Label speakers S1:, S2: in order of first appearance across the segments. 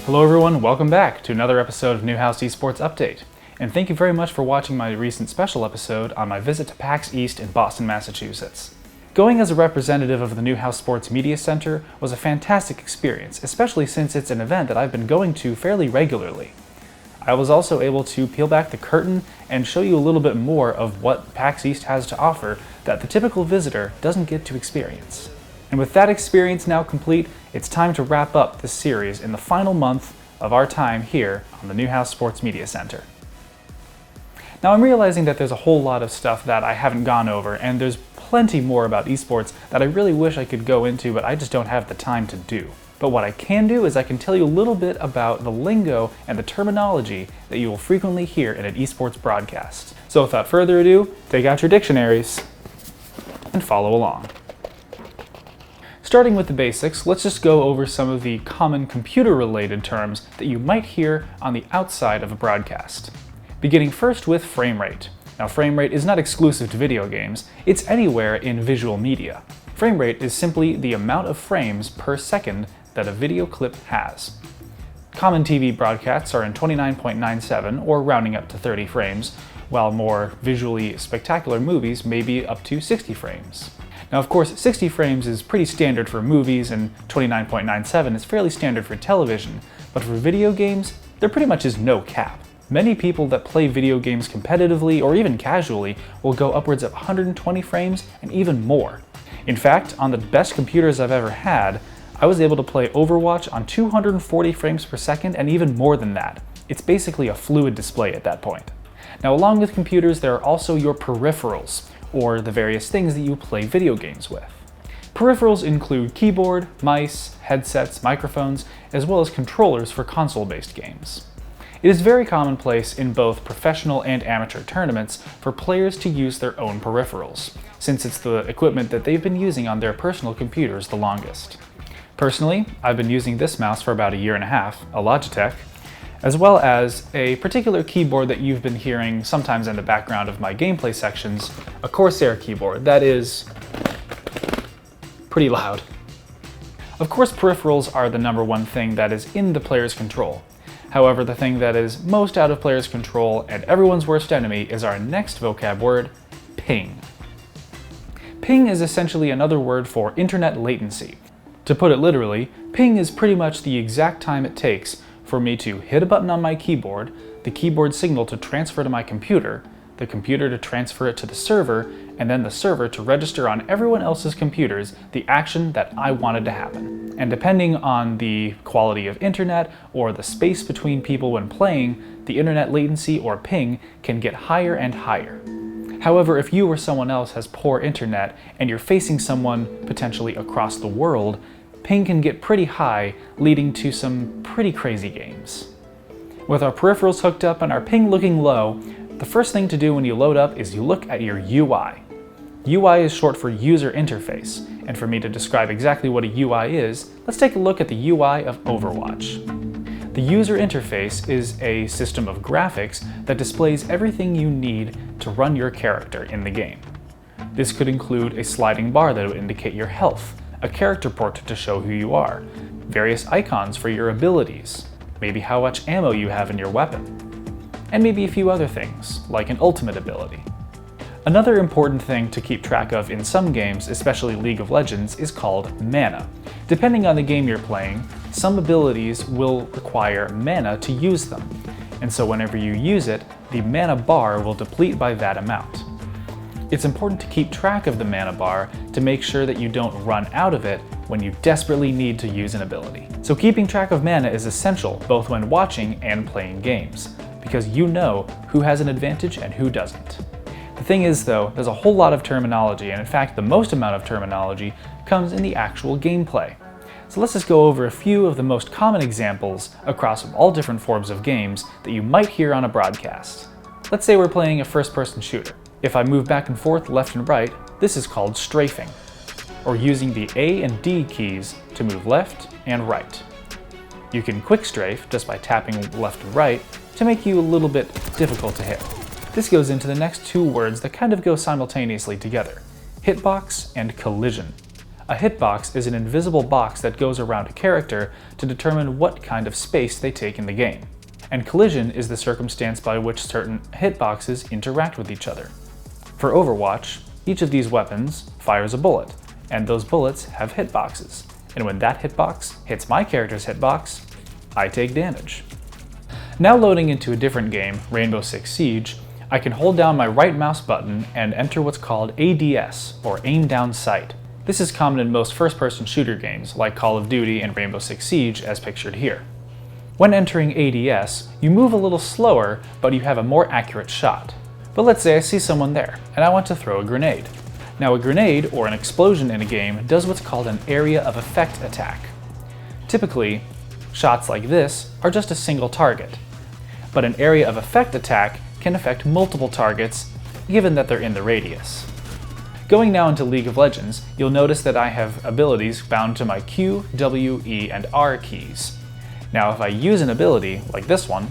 S1: Hello everyone, welcome back to another episode of Newhouse Esports Update. And thank you very much for watching my recent special episode on my visit to PAX East in Boston, Massachusetts. Going as a representative of the Newhouse Sports Media Center was a fantastic experience, especially since it's an event that I've been going to fairly regularly. I was also able to peel back the curtain and show you a little bit more of what PAX East has to offer that the typical visitor doesn't get to experience. And with that experience now complete, it's time to wrap up this series in the final month of our time here on the Newhouse Sports Media Center. Now I'm realizing that there's a whole lot of stuff that I haven't gone over, and there's plenty more about esports that I really wish I could go into, but I just don't have the time to do. But what I can do is I can tell you a little bit about the lingo and the terminology that you will frequently hear in an esports broadcast. So without further ado, take out your dictionaries and follow along. Starting with the basics, let's just go over some of the common computer-related terms that you might hear on the outside of a broadcast. Beginning first with frame rate. Now, frame rate is not exclusive to video games, it's anywhere in visual media. Frame rate is simply the amount of frames per second that a video clip has. Common TV broadcasts are in 29.97 or rounding up to 30 frames, while more visually spectacular movies may be up to 60 frames. Now, of course, 60 frames is pretty standard for movies and 29.97 is fairly standard for television, but for video games, there pretty much is no cap. Many people that play video games competitively or even casually will go upwards of 120 frames and even more. In fact, on the best computers I've ever had, I was able to play Overwatch on 240 frames per second and even more than that. It's basically a fluid display at that point. Now, along with computers, there are also your peripherals, or the various things that you play video games with. Peripherals include keyboard, mice, headsets, microphones, as well as controllers for console-based games. It is very commonplace in both professional and amateur tournaments for players to use their own peripherals, since it's the equipment that they've been using on their personal computers the longest. Personally, I've been using this mouse for about a year and a half, a Logitech, as well as a particular keyboard that you've been hearing sometimes in the background of my gameplay sections, a Corsair keyboard that is pretty loud. Of course, peripherals are the number one thing that is in the player's control. However, the thing that is most out of player's control and everyone's worst enemy is our next vocab word, ping. Ping is essentially another word for internet latency. To put it literally, ping is pretty much the exact time it takes for me to hit a button on my keyboard, the keyboard signal to transfer to my computer, the computer to transfer it to the server, and then the server to register on everyone else's computers the action that I wanted to happen. And depending on the quality of internet or the space between people when playing, the internet latency or ping can get higher and higher. However, if you or someone else has poor internet and you're facing someone potentially across the world, ping can get pretty high, leading to some pretty crazy games. With our peripherals hooked up and our ping looking low, the first thing to do when you load up is you look at your UI. UI is short for user interface, and for me to describe exactly what a UI is, let's take a look at the UI of Overwatch. The user interface is a system of graphics that displays everything you need to run your character in the game. This could include a sliding bar that would indicate your health, a character portrait to show who you are, various icons for your abilities, maybe how much ammo you have in your weapon, and maybe a few other things, like an ultimate ability. Another important thing to keep track of in some games, especially League of Legends, is called mana. Depending on the game you're playing, some abilities will require mana to use them, and so whenever you use it, the mana bar will deplete by that amount. It's important to keep track of the mana bar to make sure that you don't run out of it when you desperately need to use an ability. So keeping track of mana is essential both when watching and playing games, because you know who has an advantage and who doesn't. The thing is though, there's a whole lot of terminology, and in fact the most amount of terminology comes in the actual gameplay. So let's just go over a few of the most common examples across all different forms of games that you might hear on a broadcast. Let's say we're playing a first-person shooter. If I move back and forth left and right, this is called strafing, or using the A and D keys to move left and right. You can quick strafe just by tapping left and right to make you a little bit difficult to hit. This goes into the next two words that kind of go simultaneously together, hitbox and collision. A hitbox is an invisible box that goes around a character to determine what kind of space they take in the game. And collision is the circumstance by which certain hitboxes interact with each other. For Overwatch, each of these weapons fires a bullet, and those bullets have hitboxes. And when that hitbox hits my character's hitbox, I take damage. Now loading into a different game, Rainbow Six Siege, I can hold down my right mouse button and enter what's called ADS, or Aim Down Sight. This is common in most first-person shooter games, like Call of Duty and Rainbow Six Siege as pictured here. When entering ADS, you move a little slower, but you have a more accurate shot. But let's say I see someone there, and I want to throw a grenade. Now a grenade, or an explosion in a game, does what's called an area of effect attack. Typically, shots like this are just a single target, but an area of effect attack can affect multiple targets, given that they're in the radius. Going now into League of Legends, you'll notice that I have abilities bound to my Q, W, E, and R keys. Now if I use an ability, like this one,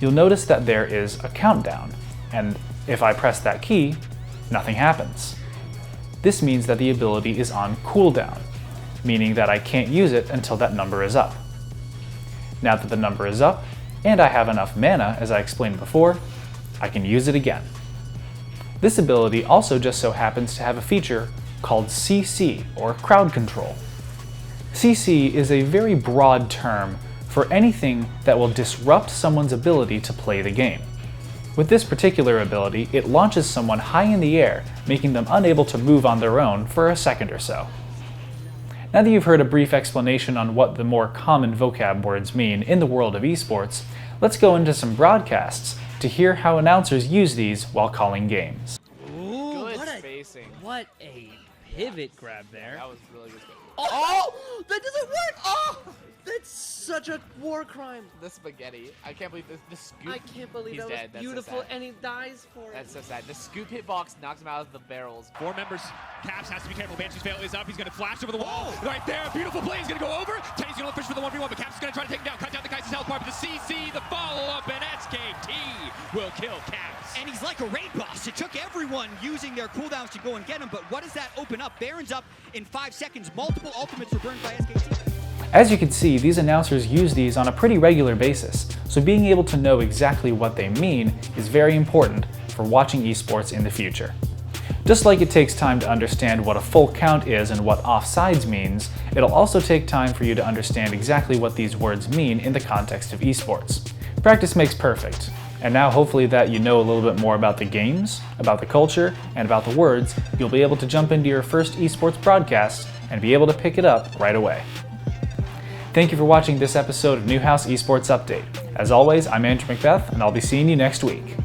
S1: you'll notice that there is a countdown, and if I press that key, nothing happens. This means that the ability is on cooldown, meaning that I can't use it until that number is up. Now that the number is up, and I have enough mana, as I explained before, I can use it again. This ability also just so happens to have a feature called CC, or crowd control. CC is a very broad term for anything that will disrupt someone's ability to play the game. With this particular ability, it launches someone high in the air, making them unable to move on their own for a second or so. Now that you've heard a brief explanation on what the more common vocab words mean in the world of esports, let's go into some broadcasts to hear how announcers use these while calling games.
S2: Ooh,
S3: Good spacing.
S2: what a pivot grab there.
S3: That was really good.
S2: Oh! That doesn't work! Oh! That's such a war crime.
S3: The spaghetti. I can't believe the scoop.
S2: I can't believe
S3: He's
S2: that
S3: dead.
S2: was
S3: That's so
S2: beautiful,
S3: sad.
S2: and he dies for it.
S3: That's so sad. The scoop hitbox knocks him out of the barrels.
S4: 4 members. Caps has to be careful. Banshee's veil is up. He's going to flash over the wall. Right there. Beautiful play. He's going to go over. Teddy's going to fish for the 1v1, but Caps is going to try to take him down. Cut down the guy's health bar. But the CC, the follow-up, and SKT will kill Caps.
S5: And he's like a raid boss. It took everyone using their cooldowns to go and get him, but what does that open up? Baron's up in 5 seconds. Multiple ultimates were burned by SKT.
S1: As you can see, these announcers use these on a pretty regular basis, so being able to know exactly what they mean is very important for watching esports in the future. Just like it takes time to understand what a full count is and what offsides means, it'll also take time for you to understand exactly what these words mean in the context of esports. Practice makes perfect, and now hopefully that you know a little bit more about the games, about the culture, and about the words, you'll be able to jump into your first esports broadcast and be able to pick it up right away. Thank you for watching this episode of Newhouse Esports Update. As always, I'm Andrew Macbeth, and I'll be seeing you next week.